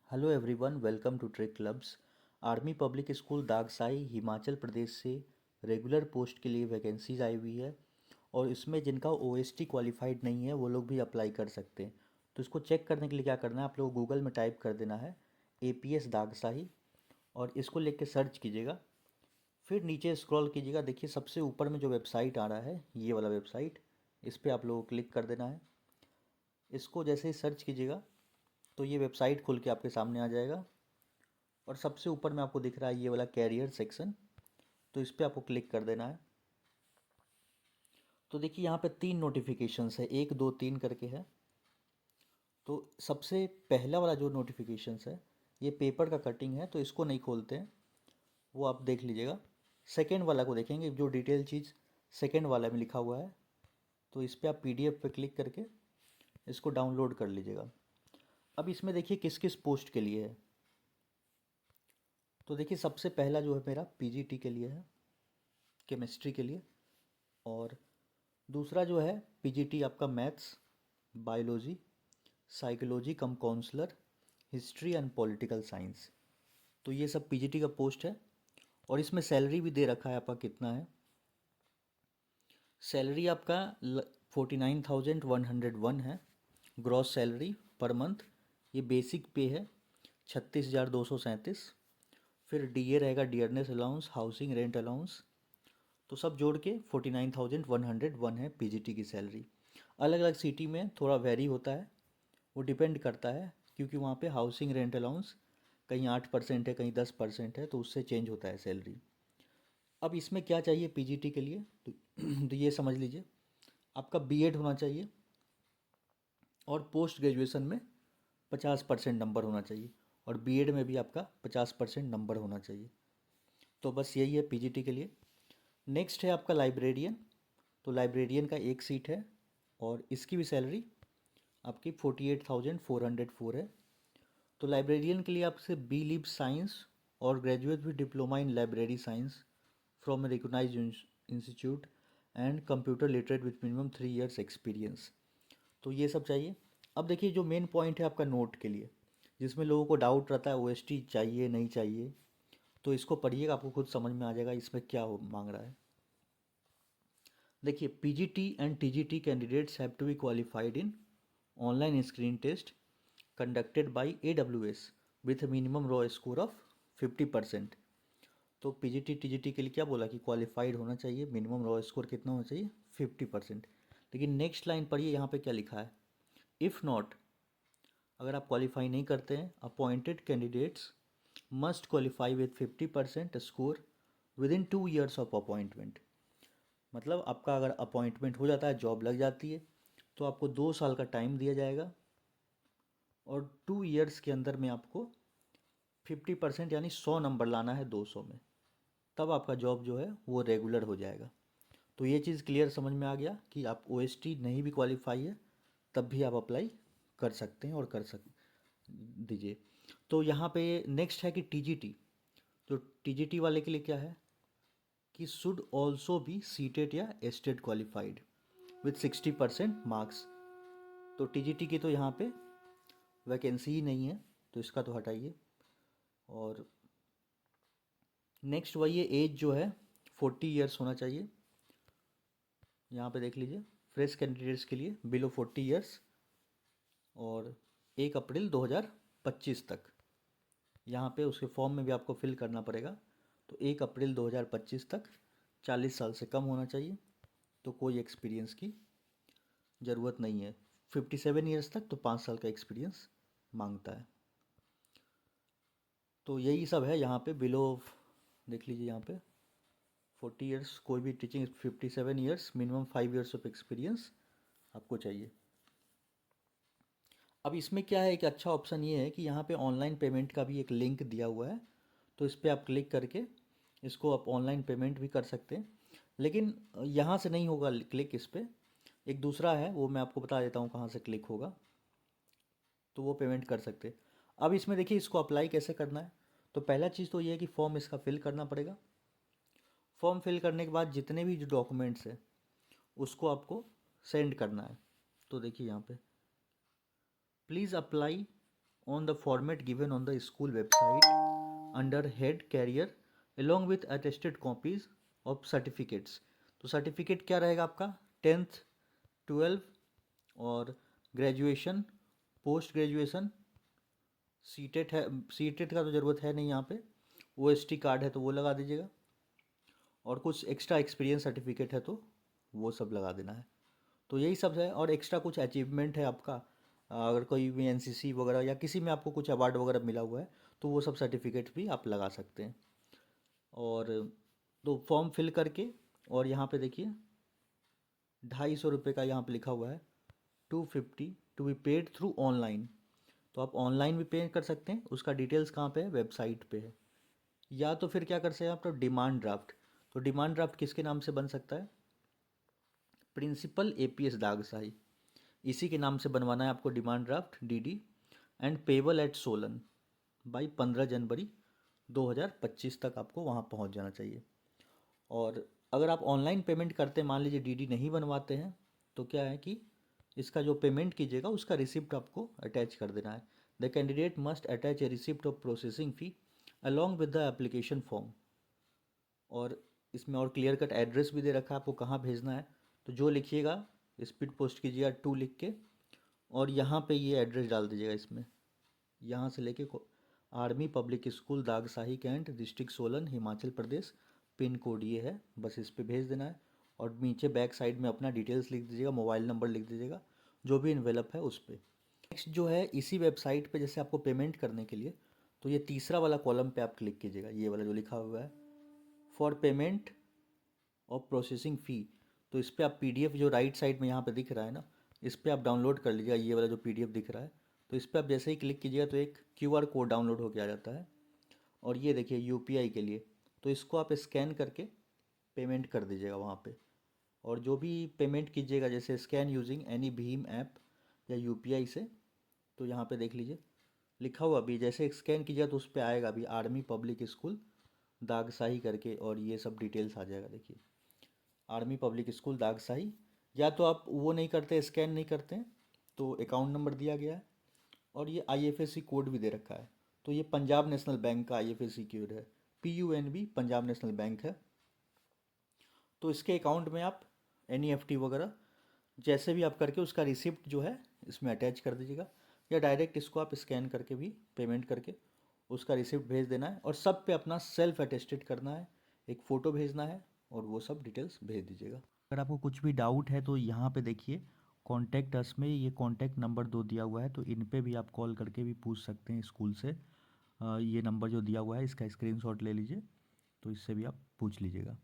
Hello everyone, welcome to Trick Clubs. Army Public School Dagshai Himachal Pradesh से regular post के लिए vacancies आई हुई है और इसमें जिनका ओएसटी क्वालिफाइड नहीं है वो लोग भी अप्लाई कर सकते हैं। तो इसको चेक करने के लिए क्या करना है, आप लोग गूगल में टाइप कर देना है एपीएस दागसाई और इसको लेके सर्च कीजिएगा। फिर नीचे स्क्रॉल कीजिएगा, देखिए सबसे ऊपर में जो वेबसाइट आ रहा है ये वाला वेबसाइट, इस पर आप लोगों को क्लिक कर देना है। इसको जैसे ही सर्च कीजिएगा तो ये वेबसाइट खुल के आपके सामने आ जाएगा और सबसे ऊपर में आपको दिख रहा है ये वाला कैरियर सेक्शन, तो इस पर आपको क्लिक कर देना है। तो देखिए यहाँ पे 3 नोटिफिकेशंस है, 1 2 3 करके है। तो सबसे पहला वाला जो नोटिफिकेशंस है ये पेपर का कटिंग है, तो इसको नहीं खोलते हैं, वो आप देख लीजिएगा। सेकेंड वाला को देखेंगे, जो डिटेल चीज़ सेकेंड वाला में लिखा हुआ है, तो इस पर आप पीडीएफ पे क्लिक करके इसको डाउनलोड कर लीजिएगा। अब इसमें देखिए किस किस पोस्ट के लिए है। तो देखिए सबसे पहला जो है मेरा पीजीटी के लिए है, केमिस्ट्री के लिए। और दूसरा जो है पीजीटी आपका maths, biology, psychology cum counsellor, history and political science. तो ये सब पीजीटी का पोस्ट है और इसमें सैलरी भी दे रखा है आपका कितना है। सैलरी आपका 49,101 है ग्रॉस सैलरी पर मंथ। ये बेसिक पे है 36,237। फिर डीए रहेगा, dearness allowance, housing rent allowance, तो सब जोड़ के 49,101 है पीजीटी की सैलरी। अलग अलग सिटी में थोड़ा वेरी होता है, वो डिपेंड करता है, क्योंकि वहाँ पे हाउसिंग रेंट अलाउंस कहीं 8% है, कहीं 10% है, तो उससे चेंज होता है सैलरी। अब इसमें क्या चाहिए पीजीटी के लिए, तो ये समझ लीजिए, आपका बीएड होना चाहिए और पोस्ट ग्रेजुएशन में 50% नंबर होना चाहिए और बीएड में भी आपका 50% नंबर होना चाहिए। तो बस यही है पीजीटी के लिए। नेक्स्ट है आपका लाइब्रेरियन। तो लाइब्रेरियन का एक सीट है और इसकी भी सैलरी आपकी 48,404 है। तो लाइब्रेरियन के लिए आपसे बी लिब साइंस और graduate with diploma in library science from a recognise institute and computer literate with minimum 3 years experience. तो ये सब चाहिए। अब देखिए जो मेन पॉइंट है आपका नोट के लिए, जिसमें लोगों को डाउट रहता है ओएसटी चाहिए नहीं चाहिए, तो इसको पढ़िएगा, आपको खुद समझ में आ जाएगा इसमें क्या मांग रहा है। देखिए PGT and TGT candidates have to be qualified in online screen test conducted by AWS with minimum raw score of 50%। तो पीजीटी टीजीटी के लिए क्या बोला कि क्वालिफाइड होना चाहिए, मिनिमम रॉ स्कोर कितना होना चाहिए, 50%। लेकिन नेक्स्ट लाइन पढ़िए, यहाँ पे क्या लिखा है, इफ़ नॉट, अगर आप क्वालिफाई नहीं करते हैं, appointed candidates must qualify with 50% score with in 2 years of appointment. मतलब आपका अगर अपॉइंटमेंट हो जाता है, जॉब लग जाती है, तो आपको 2 साल का टाइम दिया जाएगा और 2 इयर्स के अंदर में आपको 50% यानी 100 नंबर लाना है 200 में, तब आपका जॉब जो है वो रेगुलर हो जाएगा। तो ये चीज़ क्लियर समझ में आ गया कि आप ओएसटी नहीं भी क्वालिफाई है तब भी आप अप्लाई कर सकते हैं और कर सक दीजिए। तो यहाँ पे नेक्स्ट है कि टीजीटी। तो टीजीटी वाले के लिए क्या है कि शुड ऑल्सो बी सीटेड या एस्टेड क्वालिफाइड विथ 60% मार्क्स। तो टीजीटी की तो यहाँ पे वैकेंसी ही नहीं है, तो इसका तो हटाइए। और नेक्स्ट वही है, एज जो है 40 इयर्स होना चाहिए। यहाँ पे देख लीजिए, फ्रेश कैंडिडेट्स के लिए बिलो 40 इयर्स और 1 अप्रैल 2025 तक। यहाँ पे उसके फॉर्म में भी आपको फिल करना पड़ेगा। तो 1 अप्रैल 2025 तक 40 साल से कम होना चाहिए, तो कोई एक्सपीरियंस की ज़रूरत नहीं है। 57 इयर्स तक तो 5 साल का एक्सपीरियंस मांगता है। तो यही सब है यहाँ पे बिलो, देख लीजिए यहाँ पे 40 इयर्स, कोई भी teaching, 57 years, minimum 5 years of experience आपको चाहिए। अब इसमें क्या है, एक अच्छा ऑप्शन ये है कि यहाँ पे ऑनलाइन पेमेंट का भी एक लिंक दिया हुआ है, तो इस पर आप क्लिक करके इसको आप ऑनलाइन पेमेंट भी कर सकते हैं। लेकिन यहाँ से नहीं होगा क्लिक, इस पर एक दूसरा है, वो मैं आपको बता देता हूँ कहाँ से क्लिक होगा, तो वो पेमेंट कर सकते हैं। अब इसमें देखिए इसको अप्लाई कैसे करना है। तो पहला चीज़ तो ये है कि फॉर्म इसका फिल करना पड़ेगा। फॉर्म फिल करने के बाद जितने भी जो डॉक्यूमेंट्स हैं उसको आपको सेंड करना है। तो देखिए यहाँ पे please apply on the format given on the school website under head career along with attested copies of certificates। तो सर्टिफिकेट क्या रहेगा आपका, 10th 12 और ग्रेजुएशन, पोस्ट ग्रेजुएशन, सीटेट है, सीटेट का तो ज़रूरत है नहीं यहाँ पे, OST कार्ड है तो वो लगा दीजिएगा, और कुछ एक्स्ट्रा एक्सपीरियंस सर्टिफिकेट है तो वो सब लगा देना है। तो यही सब है, और एक्स्ट्रा कुछ अचीवमेंट है आपका, अगर कोई भी NCC वगैरह या किसी में आपको कुछ अवार्ड वगैरह मिला हुआ है तो वो सब सर्टिफिकेट भी आप लगा सकते हैं। और तो फॉर्म फिल करके, और यहाँ पे देखिए 250 रुपये का यहाँ पे लिखा हुआ है 250 to be paid through online. तो आप ऑनलाइन भी पे कर सकते हैं, उसका डिटेल्स कहाँ पे है, वेबसाइट पे है। या तो फिर क्या कर सकते हैं आप, तो डिमांड ड्राफ्ट। तो डिमांड ड्राफ्ट किसके नाम से बन सकता है, प्रिंसिपल APS दागशाही, इसी के नाम से बनवाना है आपको demand draft DD, and payable eight Solan by 15 जनवरी 2025 तक आपको वहाँ पहुँच जाना चाहिए। और अगर आप ऑनलाइन पेमेंट करते हैं, मान लीजिए DD नहीं बनवाते हैं, तो क्या है कि इसका जो पेमेंट कीजिएगा उसका रिसिप्ट आपको अटैच कर देना है। The candidate must attach A receipt of processing fee along with the application form. और इसमें और क्लियर कट एड्रेस भी दे रखा है आपको कहाँ भेजना है, तो जो लिखिएगा स्पीड पोस्ट कीजिएगा 2 लिख के, और यहाँ पे ये एड्रेस डाल दीजिएगा इसमें, यहाँ से लेके Army Public School Dagshai cantt district Solan Himachal Pradesh, pin code ये है, बस इस पे भेज देना है। और नीचे बैक साइड में अपना डिटेल्स लिख दीजिएगा, मोबाइल नंबर लिख दीजिएगा, जो भी इन्वेलप है उस पर। नेक्स्ट जो है, इसी वेबसाइट पे जैसे आपको पेमेंट करने के लिए, तो ये तीसरा वाला कॉलम पे आप क्लिक कीजिएगा, ये वाला जो लिखा हुआ है फॉर पेमेंट और प्रोसेसिंग फ़ी। तो इस पर आप PDF जो राइट साइड में यहाँ पे दिख रहा है ना, इस पर आप डाउनलोड कर लीजिएगा, ये वाला जो PDF दिख रहा है। तो इस पर आप जैसे ही क्लिक कीजिएगा तो एक QR कोड डाउनलोड होकर आ जाता है, और ये देखिए UPI के लिए, तो इसको आप स्कैन करके पेमेंट कर दीजिएगा वहाँ पे। और जो भी पेमेंट कीजिएगा, जैसे scan using any Bhim app या UPI से, तो यहाँ पे देख लीजिए लिखा हुआ भी, जैसे स्कैन कीजिएगा तो उस पर आएगा भी आर्मी पब्लिक स्कूल दागशाही करके, और ये सब डिटेल्स आ जाएगा। देखिए आर्मी पब्लिक स्कूल दागशाही, या तो आप वो नहीं करते, स्कैन नहीं करते हैं, तो अकाउंट नंबर दिया गया है, और ये IFSC कोड भी दे रखा है। तो ये पंजाब नेशनल बैंक का IFSC कोड है, PUNB पंजाब नेशनल बैंक है। तो इसके अकाउंट में आप NEFT वगैरह जैसे भी आप करके उसका रिसिप्ट जो है इसमें अटैच कर दीजिएगा, या डायरेक्ट इसको आप स्कैन करके भी पेमेंट करके उसका रिसिप्ट भेज देना है, और सब पे अपना सेल्फ अटेस्टेड करना है, एक फ़ोटो भेजना है, और वो सब डिटेल्स भेज दीजिएगा। अगर आपको कुछ भी डाउट है तो यहाँ पे देखिए कॉन्टैक्ट अस में ये कॉन्टैक्ट नंबर 2 दिया हुआ है, तो इन पे भी आप कॉल करके भी पूछ सकते हैं स्कूल से। ये नंबर जो दिया हुआ है इसका स्क्रीनशॉट ले लीजिए, तो इससे भी आप पूछ लीजिएगा।